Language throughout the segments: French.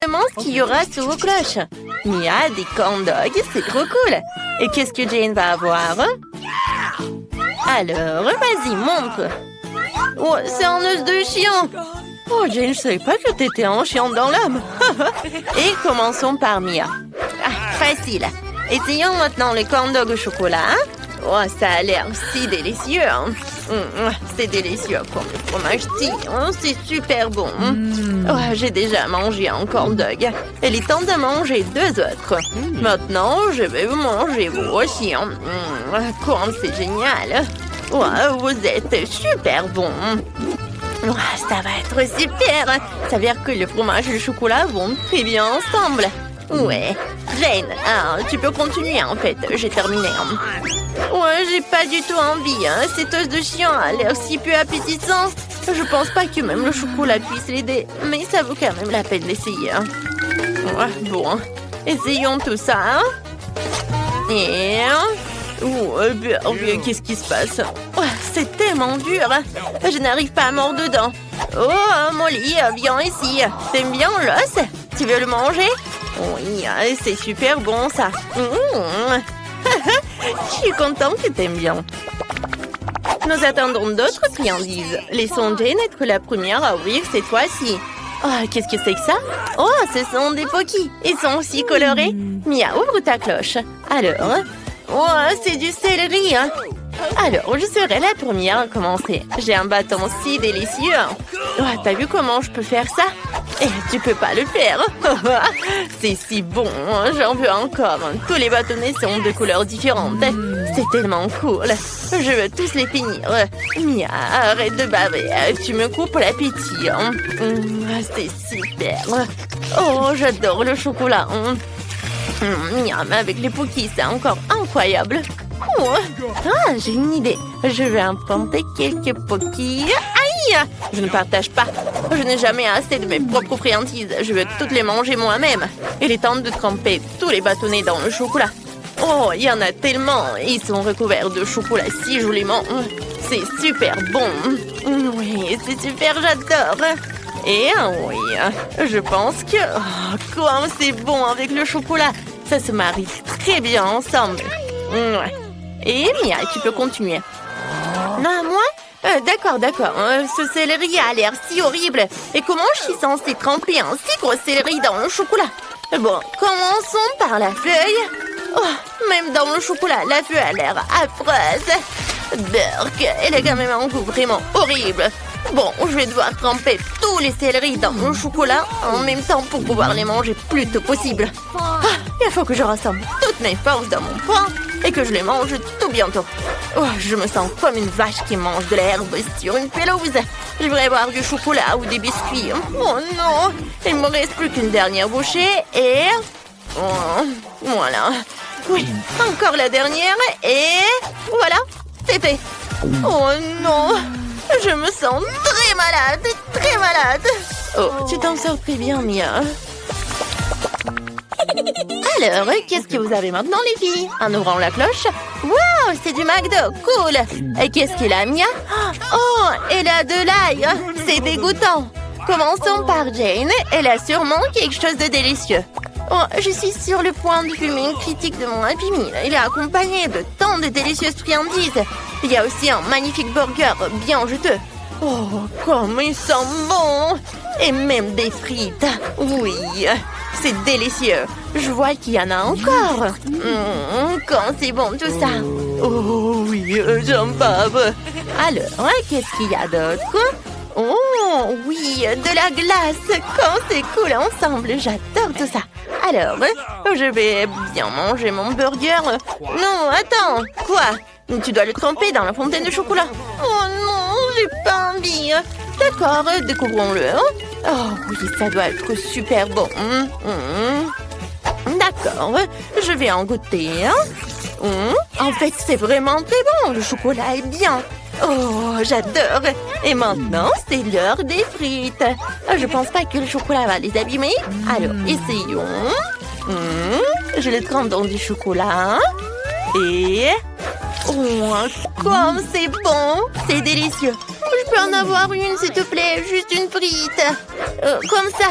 exactement ce qu'il y aura sous vos cloches. Mia, des corn dogs, c'est trop cool. Et qu'est-ce que Jane va avoir? Alors, vas-y, montre. Oh, c'est un os de chien. Oh, Jane, je savais pas que t'étais un chien dans l'âme. Et commençons par Mia. Ah, facile. Essayons maintenant les corn dogs au chocolat. Oh, ça a l'air si délicieux. C'est délicieux comme le fromage tea. C'est super bon. Oh, j'ai déjà mangé un corn dog. Il est temps de manger 2 autres. Maintenant, je vais vous manger vous aussi. Comme c'est génial. Oh, vous êtes super bon. Oh, ça va être super. Ça veut dire que le fromage et le chocolat vont très bien ensemble. Ouais. Jane, tu peux continuer en fait. J'ai terminé. Ouais, j'ai pas du tout envie. Cet os de chien a l'air si peu appétissant. Je pense pas que même le chocolat puisse l'aider. Mais ça vaut quand même la peine d'essayer. Ouais, bon. Essayons tout ça. Et... qu'est-ce qui se passe? Oh, c'est tellement dur. Je n'arrive pas à mordre dedans. Oh, Molly, viens ici. T'aimes bien l'os? Tu veux le manger? Oui, c'est super bon ça. Je suis contente que t'aimes bien. Nous attendons d'autres friandises. Laissons Jane être la première à ouvrir cette fois-ci. Oh, qu'est-ce que c'est que ça? Oh, ce sont des Pocky. Ils sont aussi colorés. Mia, ouvre ta cloche. Alors... Oh, c'est du céleri. Alors, je serai la première à commencer. J'ai un bâton si délicieux. Oh, t'as vu comment je peux faire ça? Eh, tu peux pas le faire. C'est si bon, j'en veux encore. Tous les bâtonnets sont de couleurs différentes. C'est tellement cool. Je veux tous les finir. Mia, arrête de baver. Tu me coupes l'appétit. C'est super. Oh, j'adore le chocolat. Miam, avec les Pocky, c'est encore incroyable. Oh. Ah, j'ai une idée. Je vais emprunter quelques Pocky. Aïe! Je ne partage pas. Je n'ai jamais assez de mes propres friandises. Je veux toutes les manger moi-même. Il est temps de tremper tous les bâtonnets dans le chocolat. Oh, il y en a tellement. Ils sont recouverts de chocolat si joliment. C'est super bon. Oui, c'est super, j'adore. Et oui, je pense que... Oh, comment c'est bon avec le chocolat. Ça se marie très bien ensemble. Ouais. Et Mia, tu peux continuer. Non, moi? D'accord. Ce céleri a l'air si horrible. Et comment je suis censée tremper un si gros céleri dans le chocolat? Bon, commençons par la feuille. Oh, même dans le chocolat, la feuille a l'air affreuse. Burk, elle a quand même un goût vraiment horrible. Bon, je vais devoir tremper tous les céleris dans le chocolat en même temps pour pouvoir les manger plus tôt possible. Il faut que je rassemble toutes mes forces dans mon poing et que je les mange tout bientôt. Oh, je me sens comme une vache qui mange de l'herbe sur une pelouse. Je voudrais boire du chocolat ou des biscuits. Oh non, il ne me reste plus qu'une dernière bouchée et... Oh, voilà. Oui, encore la dernière et... Voilà, c'est fait. Oh non, je me sens très malade, très malade. Oh, tu t'en sors très bien, Mia. Alors, qu'est-ce que vous avez maintenant, les filles? En ouvrant la cloche. Wow, c'est du McDo, cool. Et qu'est-ce qu'il a, Mia? Oh, elle a de l'ail. C'est dégoûtant. Commençons par Jane. Elle a sûrement quelque chose de délicieux. Oh, je suis sur le point de fumer une critique de mon Happy Meal. Il est accompagné de tant de délicieuses friandises. Il y a aussi un magnifique burger bien juteux. Oh, comme il sent bon! Et même des frites. Oui, c'est délicieux. Je vois qu'il y en a encore. Quand c'est bon tout ça. Oh oui, j'en bave. Alors, qu'est-ce qu'il y a d'autre? Oh oui, de la glace. Quand c'est cool ensemble, j'adore tout ça. Alors, je vais bien manger mon burger. Non, attends. Quoi? Tu dois le tremper dans la fontaine de chocolat. Oh non, j'ai pas envie. D'accord, découvrons-le. Oh oui, ça doit être super bon. D'accord, je vais en goûter. En fait, c'est vraiment très bon. Le chocolat est bien. Oh, j'adore. Et maintenant, c'est l'heure des frites. Je pense pas que le chocolat va les abîmer. Alors, essayons. Je le trempe dans du chocolat. Et... Oh, comme c'est bon. C'est délicieux. Je peux en avoir une, s'il te plaît. Juste une frite. Comme ça.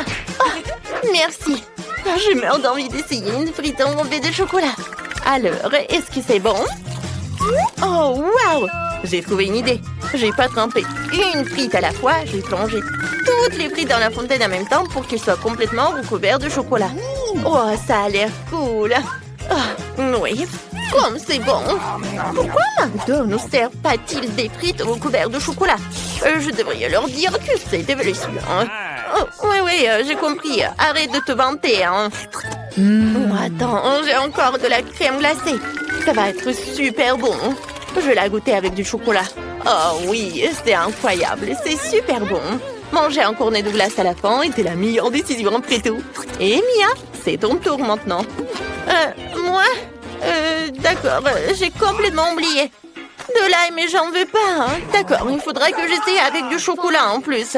Merci. Je meurs d'envie d'essayer une frite enrobée de chocolat. Alors, est-ce que c'est bon? Oh, waouh! J'ai trouvé une idée. J'ai pas trempé une frite à la fois. J'ai plongé toutes les frites dans la fontaine en même temps pour qu'elles soient complètement recouvertes de chocolat. Oh, ça a l'air cool. Oh, oui, comme c'est bon. Pourquoi McDo ne sert pas-t-il des frites recouvertes de chocolat? Je devrais leur dire que c'est délicieux. Oh, oui, j'ai compris. Arrête de te vanter. Oh, attends, j'ai encore de la crème glacée. Ça va être super bon. Je vais la goûter avec du chocolat. Oh oui, c'est incroyable. C'est super bon. Manger un cornet de glace à la fin était la meilleure décision après tout. Et Mia, c'est ton tour maintenant. Moi? D'accord, j'ai complètement oublié. De l'ail, mais j'en veux pas. D'accord, il faudra que j'essaie avec du chocolat en plus.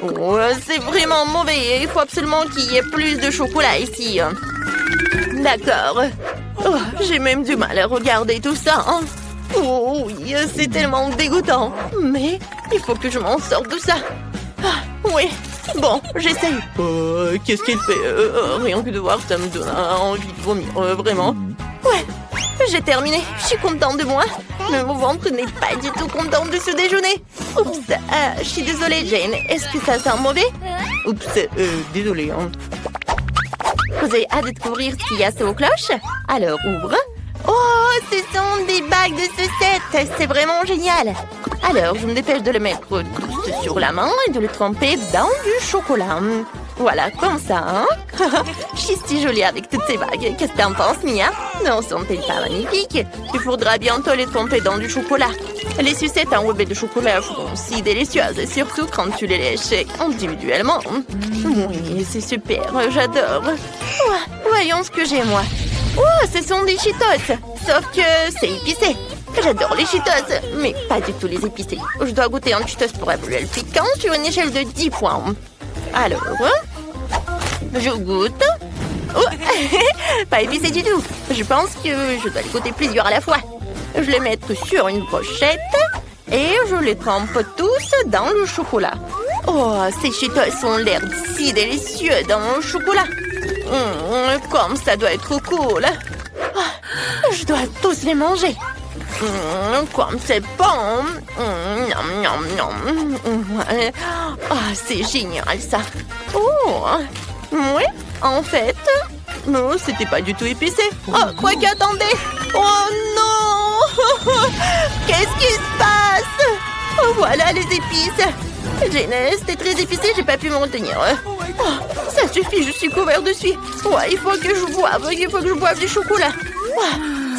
Oh, c'est vraiment mauvais. Il faut absolument qu'il y ait plus de chocolat ici. D'accord. Oh, j'ai même du mal à regarder tout ça. Oh oui, c'est tellement dégoûtant. Mais il faut que je m'en sorte de ça. Oui, bon, j'essaye. Qu'est-ce qu'elle fait? Rien que de voir ça me donne envie de vomir, vraiment. Ouais, j'ai terminé. Je suis contente de moi. Mais mon ventre n'est pas du tout content de ce déjeuner. Oups, je suis désolée, Jane. Est-ce que ça sent mauvais? Oups, désolée. Vous avez hâte de découvrir ce qu'il y a sous vos cloches? Alors, ouvre. Oh, ce sont des bagues de sucettes. C'est vraiment génial. Alors, je me dépêche de le mettre tous sur la main et de le tremper dans du chocolat. Voilà, comme ça, Je suis si jolie avec toutes ces bagues. Qu'est-ce que t'en penses, Mia? Non, sont-elles pas magnifiques? Il faudra bientôt les tremper dans du chocolat. Les sucettes enrobées de chocolat sont si délicieuses, surtout quand tu les lèches individuellement. Oui, c'est super, j'adore. Voyons ce que j'ai, moi. Oh, ce sont des Cheetos. Sauf que c'est épicé. J'adore les Cheetos, mais pas du tout les épicés. Je dois goûter un Cheetos pour évaluer le piquant sur une échelle de 10 points. Alors, je goûte. Oh, pas épicé du tout. Je pense que je dois les goûter plusieurs à la fois. Je les mets sur une brochette et je les trempe tous dans le chocolat. Oh, ces Cheetos ont l'air si délicieux dans le chocolat. Comme ça doit être cool. Je dois tous les manger. Comme c'est bon. C'est génial ça. Oh, oui, en fait, non, c'était pas du tout épicé. Quoi qu'attendez. Oh non. Qu'est-ce qui se passe? Voilà les épices. Jane, c'était très épicé, j'ai pas pu me retenir. Ça suffit, je suis couvert de suie. Ouais, il faut que je boive du chocolat.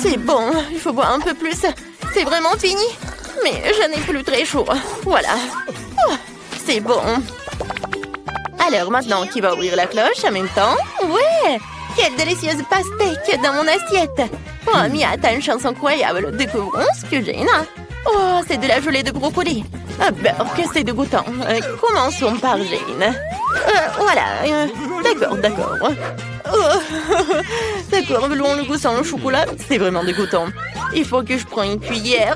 C'est bon, il faut boire un peu plus. C'est vraiment fini. Mais je n'ai plus très chaud. Voilà. C'est bon. Alors maintenant, qui va ouvrir la cloche en même temps? Ouais! Quelle délicieuse pastèque dans mon assiette. Mia, t'as une chance incroyable. Découvrons ce que Jane a. Oh, c'est de la gelée de brocoli. Que c'est dégoûtant. Commençons par Jane. Voilà. D'accord. D'accord, le goût sans le chocolat, c'est vraiment dégoûtant. Il faut que je prenne une cuillère.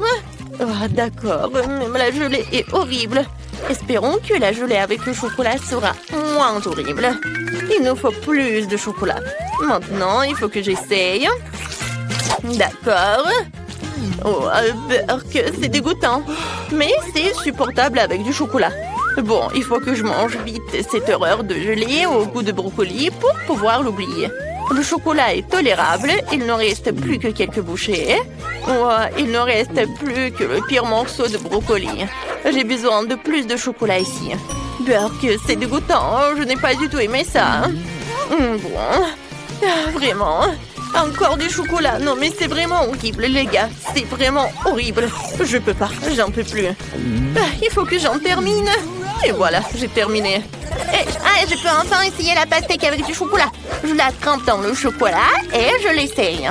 D'accord, même la gelée est horrible. Espérons que la gelée avec le chocolat sera moins horrible. Il nous faut plus de chocolat. Maintenant, il faut que j'essaye. D'accord. C'est dégoûtant. Mais c'est supportable avec du chocolat. Bon, il faut que je mange vite cette horreur de gelée au goût de brocoli pour pouvoir l'oublier. Le chocolat est tolérable, il ne reste plus que quelques bouchées. Il ne reste plus que le pire morceau de brocoli. J'ai besoin de plus de chocolat ici. Que c'est dégoûtant, je n'ai pas du tout aimé ça. Bon, vraiment. Encore du chocolat. Non, mais c'est vraiment horrible, les gars. C'est vraiment horrible. Je peux pas, j'en peux plus. Il faut que j'en termine. Et voilà, j'ai terminé. Je peux enfin essayer la pastèque avec du chocolat. Je la trempe dans le chocolat et je l'essaye.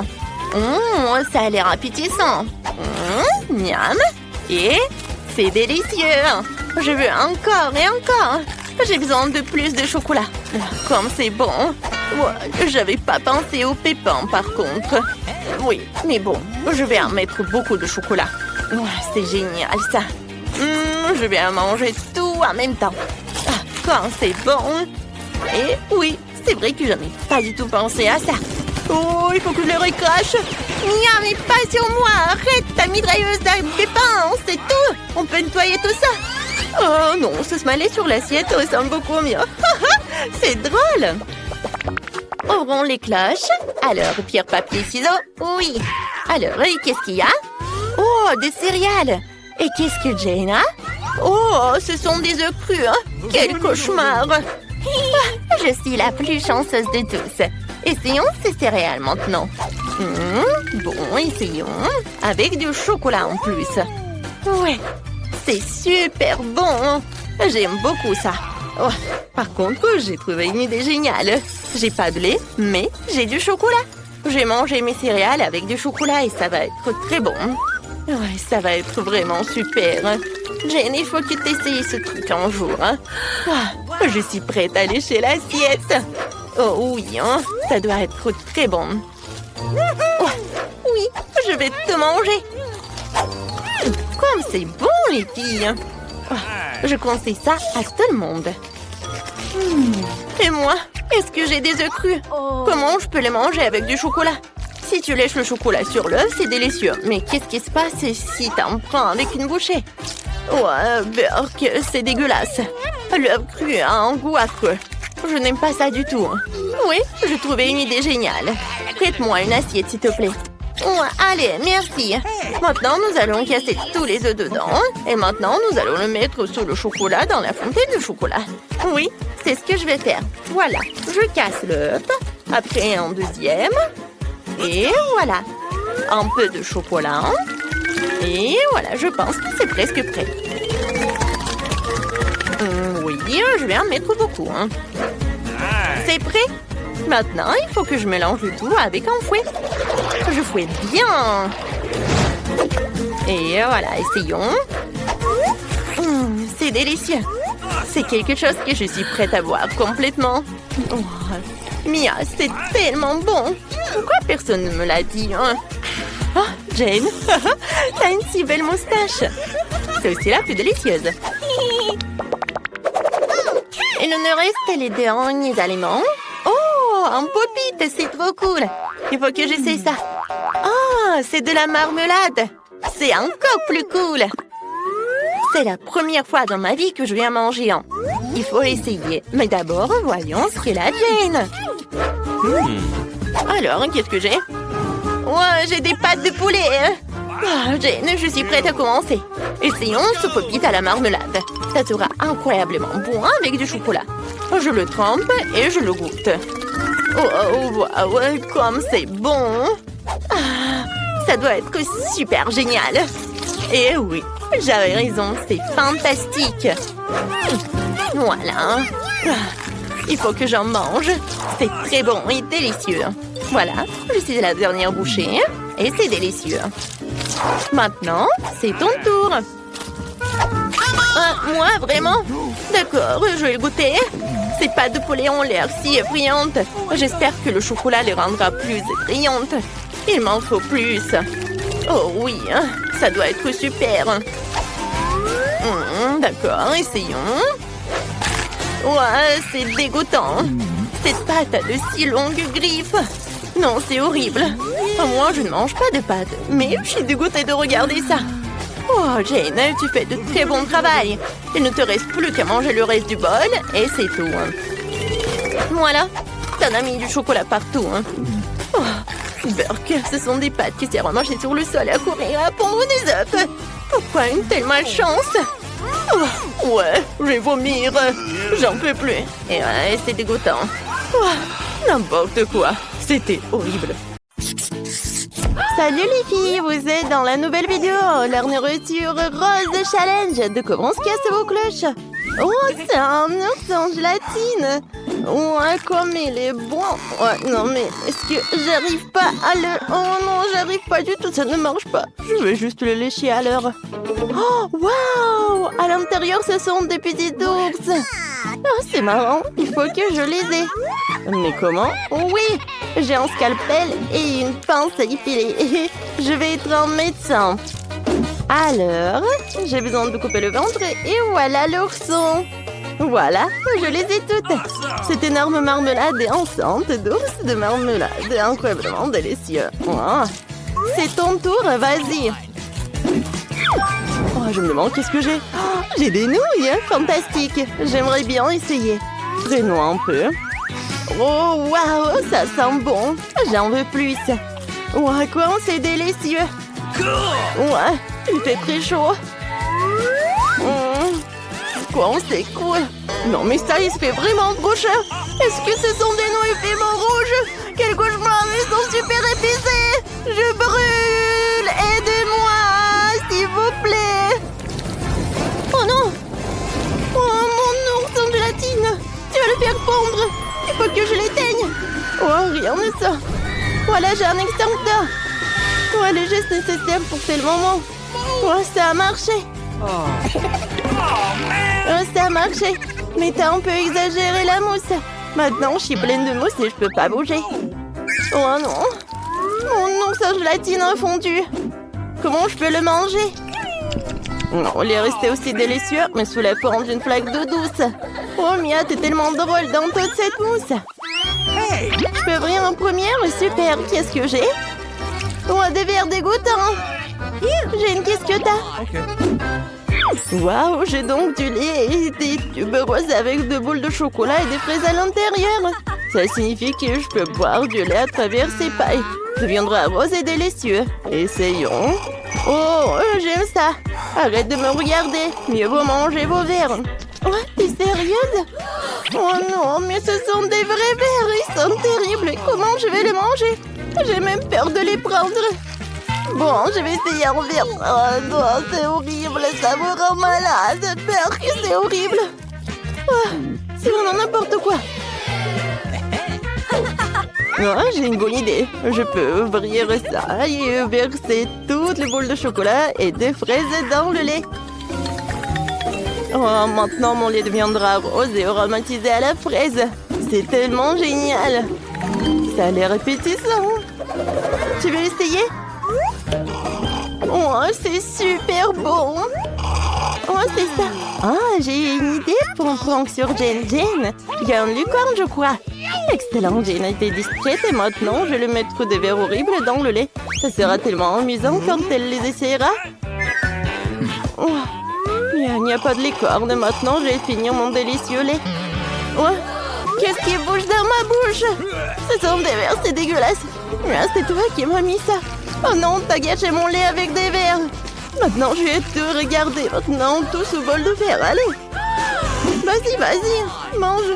Ça a l'air appétissant. Miam. Et c'est délicieux. Je veux encore et encore. J'ai besoin de plus de chocolat. Comme c'est bon. J'avais pas pensé au pépins par contre. Oui, mais bon, je vais en mettre beaucoup de chocolat. C'est génial ça. Je vais en manger tout en même temps. Quand c'est bon. Et oui, c'est vrai que j'en ai pas du tout pensé à ça. Oh, il faut que je le recrache. Nia, mais pas sur moi. Arrête ta mitrailleuse à pépins. C'est tout. On peut nettoyer tout ça. Oh non, ce smiley sur l'assiette ressemble beaucoup mieux. C'est drôle. Ouvrons les cloches. Alors, pierre, papier, ciseaux. Oui. Alors, qu'est-ce qu'il y a? Oh, des céréales. Et qu'est-ce que Jane a? Oh, ce sont des œufs crus. Hein? Quel cauchemar. Je suis la plus chanceuse de tous. Essayons ces céréales maintenant. Bon, essayons. Avec du chocolat en plus. Ouais, c'est super bon. J'aime beaucoup ça. Oh, par contre, j'ai trouvé une idée géniale. J'ai pas de lait, mais j'ai du chocolat. J'ai mangé mes céréales avec du chocolat et ça va être très bon. Ouais, ça va être vraiment super. Jane, il faut que tu essayes ce truc un jour. Hein? Ah, je suis prête à lécher l'assiette. Oh oui, hein? Ça doit être très bon. Oh, oui, je vais te manger. Comme c'est bon, les filles. Oh, je conseille ça à tout le monde. Et moi, est-ce que j'ai des œufs crus? Comment je peux les manger avec du chocolat? Si tu lèches le chocolat sur l'œuf, c'est délicieux. Mais qu'est-ce qui se passe si t'en prends avec une bouchée? Ouais, Burk, c'est dégueulasse. L'œuf cru a un goût affreux. Je n'aime pas ça du tout. Oui, je trouvais une idée géniale. Prête-moi une assiette, s'il te plaît. Ouais, allez, merci. Maintenant, nous allons casser tous les œufs dedans. Et maintenant, nous allons le mettre sous le chocolat dans la fontaine de chocolat. Oui, c'est ce que je vais faire. Voilà, je casse l'œuf. Après, un deuxième. Et voilà. Un peu de chocolat. Et voilà, je pense que c'est presque prêt. Oui, je vais en mettre beaucoup. Hein. C'est prêt. Maintenant, il faut que je mélange le tout avec un fouet. Je fouette bien. Et voilà, essayons. C'est délicieux. C'est quelque chose que je suis prête à boire complètement. Oh, Mia, c'est tellement bon. Pourquoi personne ne me l'a dit, hein? Oh, Jane, t'as une si belle moustache. C'est aussi la plus délicieuse. Il ne reste les derniers aliments. Oh, un pop-it, c'est trop cool. Il faut que j'essaie ça. Ah, c'est de la marmelade. C'est encore plus cool. C'est la première fois dans ma vie que je viens manger un. Il faut essayer. Mais d'abord, voyons ce qu'est la Jane. Alors, qu'est-ce que j'ai? Ouais, j'ai des pâtes de poulet. Oh, Jane, je suis prête à commencer. Essayons ce pop-it à la marmelade. Ça sera incroyablement bon avec du chocolat. Je le trempe et je le goûte. Oh, wow, comme c'est bon. Ah, ça doit être super génial. Et oui, j'avais raison, c'est fantastique. Voilà. Il faut que j'en mange. C'est très bon et délicieux. Voilà, je suis à la dernière bouchée et c'est délicieux. Maintenant, c'est ton tour. Moi, vraiment? D'accord, je vais le goûter. Ces pâtes de poulet ont l'air si effrayantes. J'espère que le chocolat les rendra plus effrayantes. Il m'en faut plus. Oh oui, ça doit être super. D'accord, essayons. Ouais, c'est dégoûtant. Cette pâte a de si longues griffes. Non, c'est horrible. Moi, je ne mange pas de pâtes, mais je suis dégoûtée de regarder ça. Oh, Jane, tu fais de très bon travail. Il ne te reste plus qu'à manger le reste du bol et c'est tout. Voilà, t'en as mis du chocolat partout. Oh, Burk, ce sont des pâtes qui servent à marcher sur le sol et à courir à pondre des œufs. Pourquoi une telle malchance? Oh, ouais, je vais vomir. J'en peux plus. Et ouais, c'est dégoûtant. Oh, n'importe quoi. C'était horrible. Salut les filles, vous êtes dans la nouvelle vidéo, la nourriture rose challenge. Découvrons ce qu'il y a sur vos cloches. Oh, c'est un ours en gélatine. Ouais, comme il est bon. Ouais, non mais, est-ce que j'arrive pas à le... Oh non, j'arrive pas du tout, ça ne marche pas. Je vais juste le lécher à l'heure. Oh, waouh! À l'intérieur, ce sont des petits ours. Oh, c'est marrant, il faut que je les ai. Mais comment? Oui, j'ai un scalpel et une pince à épiler. Je vais être un médecin. Alors, j'ai besoin de couper le ventre et voilà l'ourson. Voilà, je les ai toutes. Cette énorme marmelade est enceinte, douce de marmelade, incroyablement délicieux. Oh. C'est ton tour, vas-y. Oh, je me demande qu'est-ce que j'ai. Oh, j'ai des nouilles, fantastique. J'aimerais bien essayer. Prenons un peu. Oh, waouh, ça sent bon. J'en veux plus. Ouais, quoi, c'est délicieux. Ouais, il fait très chaud. Quoi, c'est cool. Non, mais ça, il se fait vraiment trop cher. Est-ce que ce sont des nouilles piment rouge? Quel cauchemar, ils sont super épicés. Je brûle. Aidez-moi, s'il vous plaît. Oh non. Oh, mon ours en gélatine. Tu vas le faire fondre. Il faut que je l'éteigne. Oh, rien de ça. Voilà, j'ai un extincteur. Ouais, le geste nécessaire pour tel moment. Oh, ça a marché. Oh, ça a marché. Mais t'as un peu exagéré la mousse. Maintenant, je suis pleine de mousse et je peux pas bouger. Oh non. Mon ours en gélatine a fondu. Comment je peux le manger? Non, il est resté aussi délicieux, mais sous la forme d'une flaque d'eau douce. Oh, Mia, t'es tellement drôle dans toute cette mousse. Je peux ouvrir en première? Super, qu'est-ce que j'ai? Oh, des verres dégoûtants. J'ai une qu'est-ce que t'as? Waouh, j'ai donc du lait et des tubes roses avec de boules de chocolat et des fraises à l'intérieur. Ça signifie que je peux boire du lait à travers ces pailles. Ça deviendra rose et délicieux. Essayons. Oh, j'aime ça. Arrête de me regarder. Mieux vaut manger vos verres. Ouais, t'es sérieuse? Oh non, mais ce sont des vrais verres. Ils sont terribles. Comment je vais les manger? J'ai même peur de les prendre. Bon, je vais essayer un verre. Oh non, c'est horrible. Ça me rend malade. Peur que c'est horrible. Oh, c'est vraiment n'importe quoi. Non, j'ai une bonne idée. Je peux ouvrir ça et verser toutes les boules de chocolat et des fraises dans le lait. Oh, maintenant mon lait deviendra rose et aromatisé à la fraise. C'est tellement génial. Ça a l'air appétissant. Tu veux essayer? Oh, c'est super bon. Oh, c'est ça. Ah, j'ai une idée pour un prank sur Jane. Jane, il y a une lucarne, je crois. Excellent, Jane a été discrète et maintenant je vais mettre des verres horribles dans le lait. Ça sera tellement amusant quand elle les essaiera. Oh, il n'y a pas de licorne. Maintenant, je vais finir mon délicieux lait. Ouais. Qu'est-ce qui bouge dans ma bouche? Ce sont des verres, c'est dégueulasse. Mais c'est toi qui m'as mis ça. Oh non, t'as gâché mon lait avec des verres. Maintenant, je vais te regarder. Maintenant, tout sous bol de verre. Allez. Vas-y, vas-y. Mange.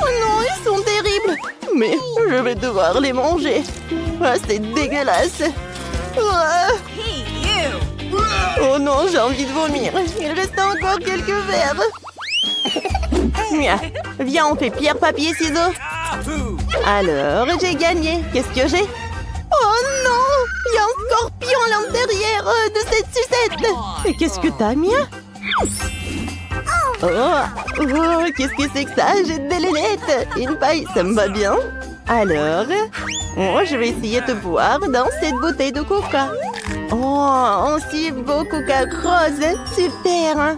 Oh non, ils sont terribles. Mais je vais devoir les manger. Ah, c'est dégueulasse. Ah. Oh non, j'ai envie de vomir. Il reste encore quelques verres. Viens, on fait pierre, papier, ciseaux. Alors, j'ai gagné. Qu'est-ce que j'ai? Oh non! Il y a un scorpion à l'intérieur de cette sucette. Et qu'est-ce que t'as, Mia? Oh, qu'est-ce que c'est que ça? J'ai des lunettes. Une paille, ça me va bien. Alors, je vais essayer de boire dans cette bouteille de coca. Oh, un si beau coca rose. Super.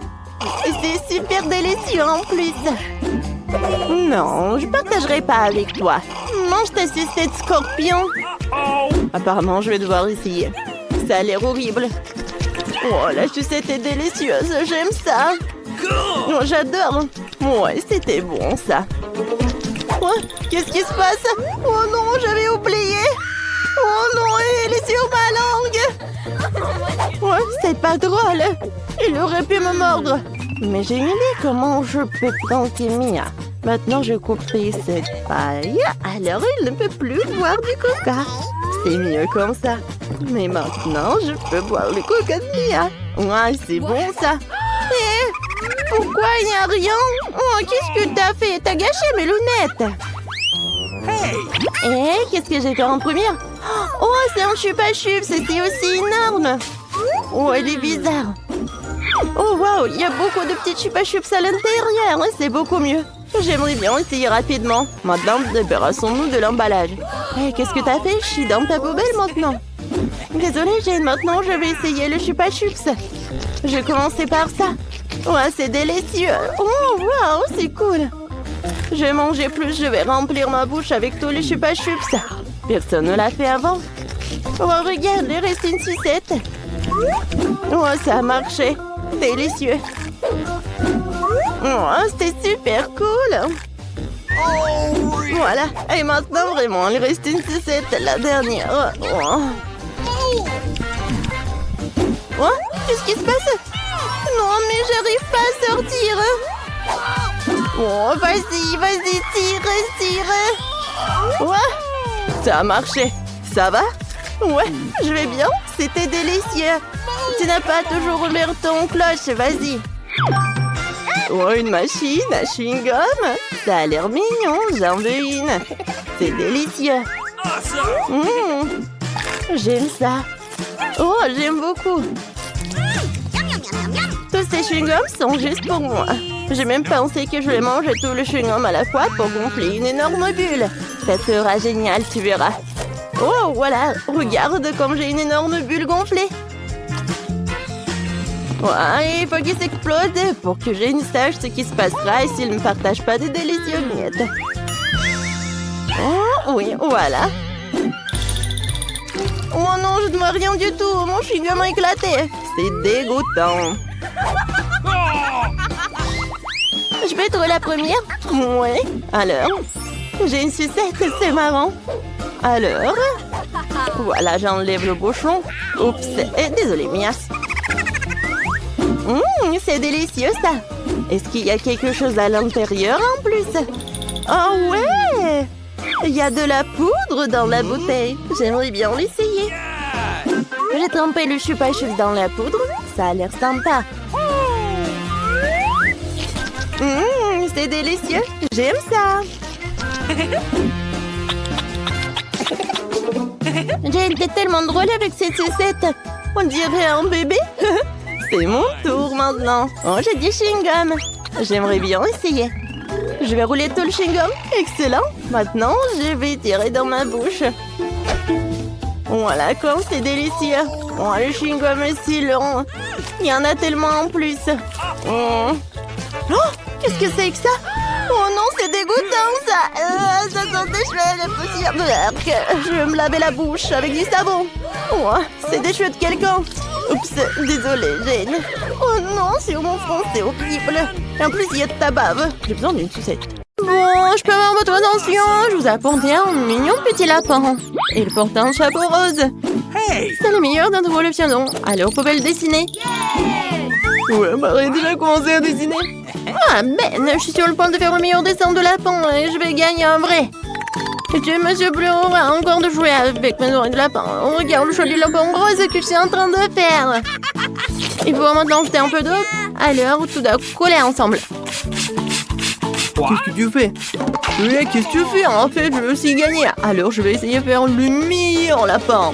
C'est super délicieux en plus. Non, je partagerai pas avec toi. Mange ta sucette scorpion. Apparemment, je vais devoir essayer. Ça a l'air horrible. Oh, la sucette est délicieuse. J'aime ça. Oh, j'adore. Ouais, c'était bon, ça. Oh, qu'est-ce qui se passe? Oh non, j'avais oublié. Oh non, elle est sur ma langue. Ouais, c'est pas drôle. Il aurait pu me mordre. Mais j'ai une idée comment je peux planter Mia. Maintenant, je couperai cette paille. Alors, il ne peut plus boire du coca. C'est mieux comme ça. Mais maintenant, je peux boire le coca de Mia. Ouais, c'est bon ça. Pourquoi il n'y a rien? Oh, qu'est-ce que t'as fait? T'as gâché mes lunettes. Qu'est-ce que j'ai fait en première? Oh, c'est un chupa-chup. C'était aussi énorme. Oh, elle est bizarre. Oh, waouh, il y a beaucoup de petits chupa-chups à l'intérieur. C'est beaucoup mieux. J'aimerais bien essayer rapidement. Maintenant, débarrassons-nous de l'emballage. Qu'est-ce que t'as fait? Je suis dans ta poubelle maintenant. Désolée, Jane. Maintenant, je vais essayer le chupa-chups. Je vais commencer par ça. Ouais, c'est délicieux. Oh, waouh, c'est cool. Je vais manger plus, je vais remplir ma bouche avec tous les chupa chups. Personne ne l'a fait avant. Oh, regarde, il reste une sucette. Oh, ça a marché. Délicieux. Oh, c'était super cool. Voilà. Et maintenant, vraiment, il reste une sucette, la dernière. Oh, oh qu'est-ce qui se passe? Non, mais j'arrive pas à sortir. Oh, vas-y, tire. Ouais, ça a marché. Ça va? Ouais, je vais bien. C'était délicieux. Tu n'as pas toujours ouvert ton cloche, vas-y. Oh, une machine à chewing-gum. Ça a l'air mignon, j'en veux une. C'est délicieux. J'aime ça. Oh, j'aime beaucoup. Tous ces chewing-gums sont juste pour moi. J'ai même pensé que je vais manger tout le chewing-gum à la fois pour gonfler une énorme bulle. Ça sera génial, tu verras. Oh, voilà. Regarde comme j'ai une énorme bulle gonflée. Ouais, il faut qu'il s'explose pour que je ne sache ce qui se passera et s'il ne partage pas de délicieux miettes. Oh, oui, voilà. Oh non, je ne vois rien du tout. Mon chewing-gum a éclaté. C'est dégoûtant. Je peux être la première? Oui. Alors? J'ai une sucette, c'est marrant. Alors? Voilà, j'enlève le bouchon. Oups, désolée, miasse. C'est délicieux, ça. Est-ce qu'il y a quelque chose à l'intérieur en plus? Oh ouais! Il y a de la poudre dans la bouteille. J'aimerais bien l'essayer. J'ai trempé le chupa chups dans la poudre. Ça a l'air sympa. C'est délicieux. J'aime ça. Jane, t'es tellement drôle avec cette sucette. On dirait un bébé. C'est mon tour maintenant. Oh, j'ai du chewing-gum. J'aimerais bien essayer. Je vais rouler tout le chewing-gum. Excellent. Maintenant, je vais tirer dans ma bouche. Voilà comme c'est délicieux. Oh, le chewing-gum est si long. Il y en a tellement en plus. Oh, qu'est-ce que c'est que ça? Oh non, c'est dégoûtant ça. Ça sent des cheveux, de poussière. Je vais me laver la bouche avec du savon. Oh, c'est des cheveux de quelqu'un. Oups, désolée, Jane. Oh non, sur mon front, c'est horrible. Et en plus, il y a de ta bave. J'ai besoin d'une sucette. Bon, je peux avoir votre attention. Je vous apporte un mignon petit lapin. Il porte un chapeau rose. C'est le meilleur d'entre vous, le piano. Alors, vous pouvez le dessiner. Ouais, Marie a déjà commencé à dessiner. Ah, Ben, je suis sur le point de faire le meilleur dessin de lapin et je vais gagner un vrai. Et tu, Monsieur Bleu, va encore de jouer avec mes oreilles de lapin. Regarde le joli lapin rose que je suis en train de faire. Il faut maintenant jeter un peu d'eau. Alors, tout doit coller ensemble. Qu'est-ce que tu fais? Oui, qu'est-ce que tu fais? En fait, je veux aussi gagner. Alors, je vais essayer de faire le meilleur lapin.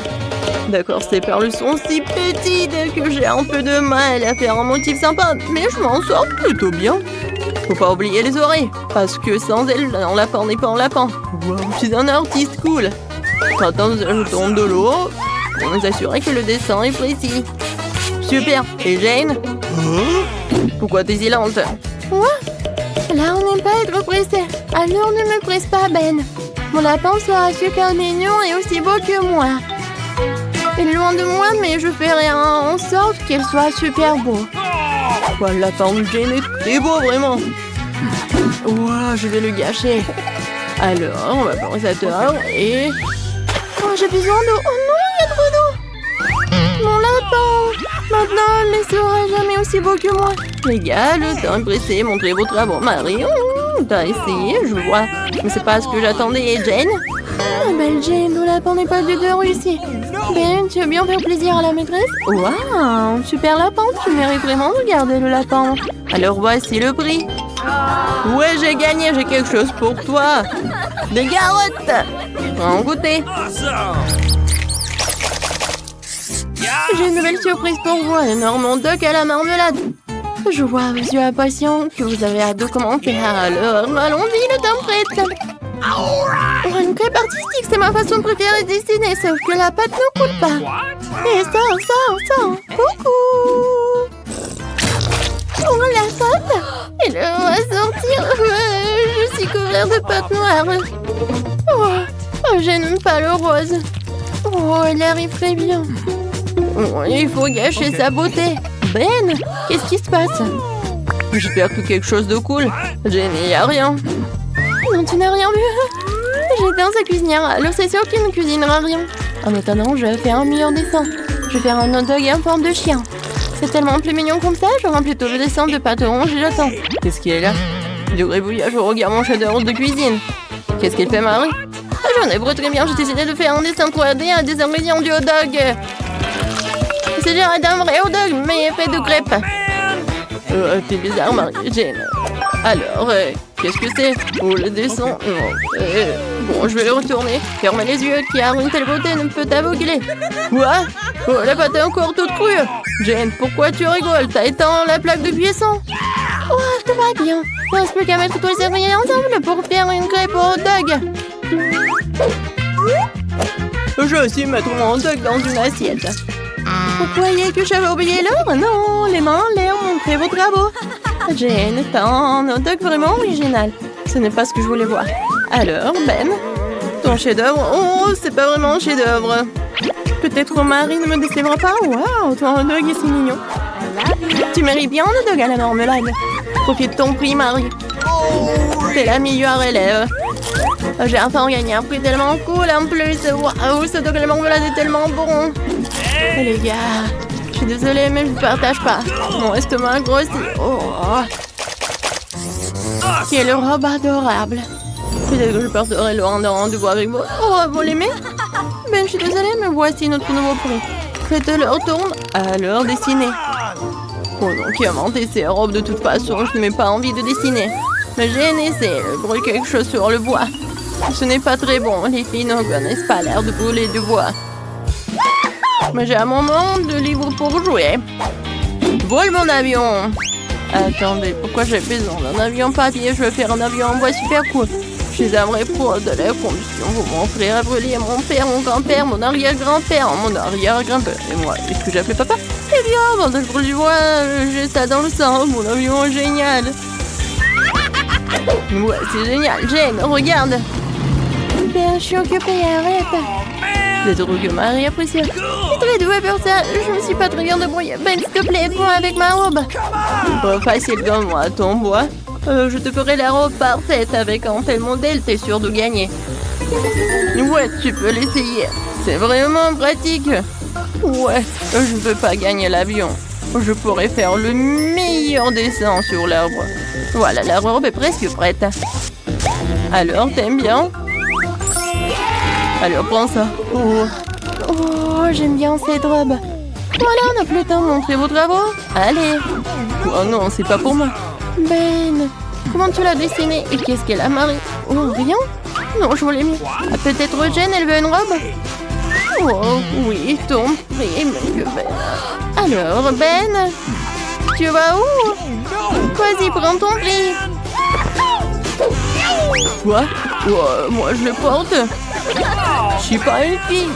D'accord, ces perles sont si petites que j'ai un peu de mal à faire un motif sympa. Mais je m'en sors plutôt bien. Faut pas oublier les oreilles, parce que sans elles, un lapin n'est pas un lapin. Wow, je suis un artiste cool. Attends, je tombe de l'eau pour nous assurer que le dessin est précis. Super. Et Jane? Pourquoi t'es silente? Quoi? Là, on n'aime pas être pressé. Alors ne me presse pas, Ben. Mon lapin sera super mignon et aussi beau que moi. Il est loin de moi, mais je ferai en sorte qu'il soit super beau. Oh, le lapin de Jane est très beau, vraiment. Wow, je vais le gâcher. Alors, on va prendre cette heure et... Oh, j'ai besoin d'eau. Oh non, il y a trop d'eau. Mon lapin. Maintenant, elle ne sera jamais aussi beau que moi. Les gars, le temps est pressé. Montrez vos travaux, Marie. T'as essayé, je vois. Mais c'est pas ce que j'attendais. Et Jane? Ah, belle Jane, le lapin n'est pas du tout réussi. Ben, tu veux bien faire plaisir à la maîtresse? Waouh, super lapin. Tu mérites vraiment de garder le lapin. Alors voici le prix. Ouais, j'ai gagné. J'ai quelque chose pour toi. Des carottes. En goûter. J'ai une nouvelle surprise pour vous. Un énorme doc à la marmelade. Je vois à vos yeux impatients que vous avez hâte de commencer. Alors, allons-y, le temps prête. Une crêpe artistique, c'est ma façon préférée de dessiner, sauf que la pâte ne coule pas. Et ça. Coucou. Oh là pâte. Il va sortir. Je suis couvert de pâte noire. Oh, je n'aime pas le rose. Oh, il arrive très bien. Oh, il faut gâcher sa beauté. Ben, qu'est-ce qui se passe? J'espère que quelque chose de cool. Jane, il n'y a rien. Non, tu n'as rien vu. J'éteins sa cuisinière, alors c'est sûr qu'il ne cuisinera rien. En attendant, je vais faire un meilleur dessin. Je vais faire un hot dog en forme de chien. C'est tellement plus mignon comme ça, je rends plutôt le dessin de pâte orange et j'attends. Qu'est-ce qu'il est là? Du gribouillage, je regarde mon chef-d'œuvre de cuisine. Qu'est-ce qu'il fait, Marie? J'en ai très bien, j'ai décidé de faire un dessin 3D à des ingrédients du hot dog. C'est genre un vrai hot dog, mais fait de crêpes. T'es bizarre, Marie-Jane. Alors, qu'est-ce que c'est? Oh, le dessin. Bon, je vais le retourner. Ferme les yeux, car une telle beauté ne peut t'aveugler. Quoi? Oh, la pâte est encore toute crue. Jane, pourquoi tu rigoles? T'as éteint la plaque de cuisson. Oh, tout va bien. Il ne reste plus qu'à mettre tous les ingrédients ensemble pour faire une crêpe au hot dog. Je vais aussi mettre mon hot dog dans une assiette. Vous croyez que j'avais oublié l'heure? Non, les mains en l'air, montrez vos travaux. Jane, t'as un hot dog vraiment original. Ce n'est pas ce que je voulais voir. Alors, Ben, ton chef-d'œuvre? Oh, c'est pas vraiment un chef-d'œuvre. Peut-être Marie ne me décevra pas. Waouh, ton hot dog est si mignon. Tu mérites bien un hot dog à la marmelade. Profite de ton prix, Marie. T'es la meilleure élève. J'ai enfin gagné un prix tellement cool en plus. Waouh, ce dog à la marmelade est tellement bon. Oh, les gars, je suis désolée, mais je ne partage pas. Mon estomac grossit. Oh. Quelle robe adorable. Peut-être que je porterai le rendez-vous avec vous. Oh, vous l'aimez? Ben, je suis désolée, mais voici notre nouveau prix. Faites-leur tourne, alors dessinez. Oh non, qui a inventé ces robes de toute façon? Je n'ai pas envie de dessiner. Mais j'ai essayé de brûler quelque chose sur le bois. Ce n'est pas très bon. Les filles ne connaissent pas l'air de brûler du bois. Mais j'ai un moment de livre pour jouer. Vole mon avion. Attendez, pourquoi j'ai besoin d'un avion papier? Je veux faire un avion en bois super cool. Je suis un vrai pro de l'air condition. Mon frère a brûlé, mon père, mon grand-père, mon arrière-grand-père, mon arrière-grand-père. Et moi, est-ce que j'appelais papa? Eh bien, quand je brûle du bois, j'ai ça dans le sang. Mon avion est génial. Ouais, c'est génial. Jane, regarde. Ben, je suis occupée, arrête. C'est trop que Marie apprécie. Tu es très douée pour ça. Je me suis pas très bien débrouillée. Ben, s'il te plaît, moi avec ma robe. Pas facile comme moi, ton bois. Je te ferai la robe parfaite avec un tel modèle, t'es sûr de gagner. Ouais, tu peux l'essayer. C'est vraiment pratique. Ouais, je ne veux pas gagner l'avion. Je pourrais faire le meilleur dessin sur l'arbre. Voilà, la robe est presque prête. Alors, t'aimes bien? Alors, prends ça. Oh, j'aime bien cette robe. Voilà, on n'a plus le temps de montrer vos travaux. Allez. Oh non, c'est pas pour moi. Ben, comment tu l'as dessinée? Et qu'est-ce qu'elle a, Marie? Oh, rien? Non, je voulais mieux. Ah, peut-être Jane, elle veut une robe? Oh, oui, ton prix, monsieur Ben. Alors, Ben, tu vas où? Vas-y, prends ton prix. Quoi? Moi, je le porte. Je suis pas une fille.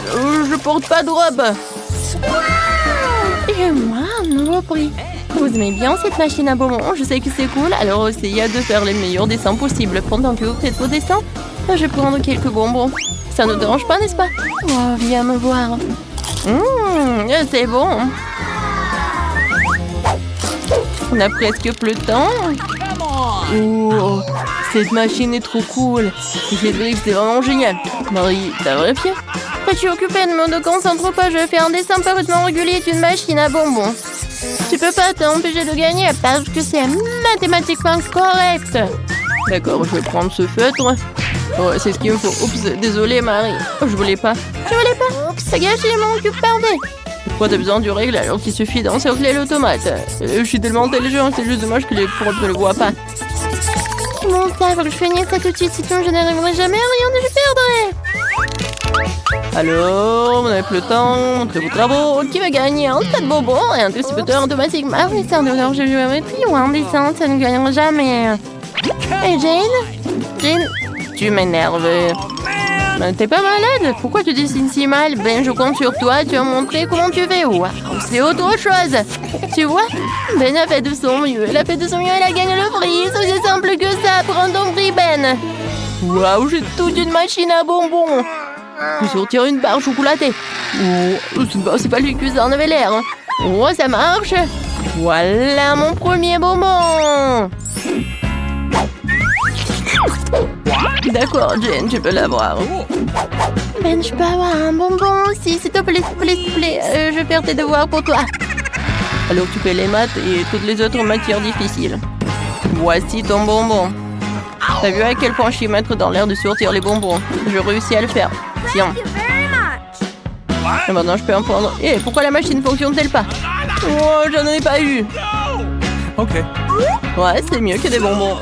Je porte pas de robe. Et moi, un nouveau prix. Vous aimez bien cette machine à bonbons? Je sais que c'est cool, alors essayez de faire les meilleurs dessins possibles. Pendant que vous faites vos dessins, je vais prendre quelques bonbons. Ça ne dérange pas, n'est-ce pas? Oh, viens me voir. C'est bon. On a presque plus de temps. Oh, cette machine est trop cool. J'ai dit que c'est vraiment génial. Marie, t'as vérifié? Je suis occupée, ne me concentre pas. Je vais faire un dessin parfaitement régulier d'une machine à bonbons. Tu peux pas t'empêcher de gagner parce que c'est mathématiquement correct. D'accord, je vais prendre ce feutre. Oh, c'est ce qu'il me faut. Oups, désolée Marie. Oh, je voulais pas. Je voulais pas. Oups, ça gâche mon cube parfait. Pourquoi t'as besoin du règle alors qu'il suffit d'encercler l'automate? Je suis tellement intelligent, c'est juste dommage que les profs ne le voient pas. Mon sabre, je finis ça tout de suite, sinon je n'arriverai jamais à rien et je perdrai. Alors, vous n'avez plus le temps, montrez vos travaux. Qui va gagner un tas de bonbons et un distributeur automatique? Marie, c'est un honneur, je géométrie ou un dessin, ça ne gagnera jamais. Et Jane? Jane, tu m'énerves. T'es pas malade? Pourquoi tu dessines si mal? Ben, je compte sur toi, tu vas montrer comment tu fais. Waouh, c'est autre chose. Tu vois? Ben a fait de son mieux. Elle a fait de son mieux, elle a gagné le prix. C'est aussi simple que ça. Prends ton prix, Ben. Waouh, j'ai toute une machine à bonbons. Je vais sortir une barre chocolatée. Oh, c'est pas lui que ça en avait l'air. Oh, ça marche. Voilà mon premier bonbon. D'accord, Jane, tu peux l'avoir. Ben, je peux avoir un bonbon aussi, s'il te plaît, s'il te plaît, s'il te plaît. Je vais faire tes devoirs pour toi. Alors tu fais les maths et toutes les autres matières difficiles. Voici ton bonbon. T'as vu à quel point je suis maître dans l'air de sortir les bonbons? Je réussis à le faire. Tiens. Et maintenant je peux en prendre. Et pourquoi la machine fonctionne-t-elle pas? Oh, j'en ai pas eu. Ok. Ouais, c'est mieux que des bonbons.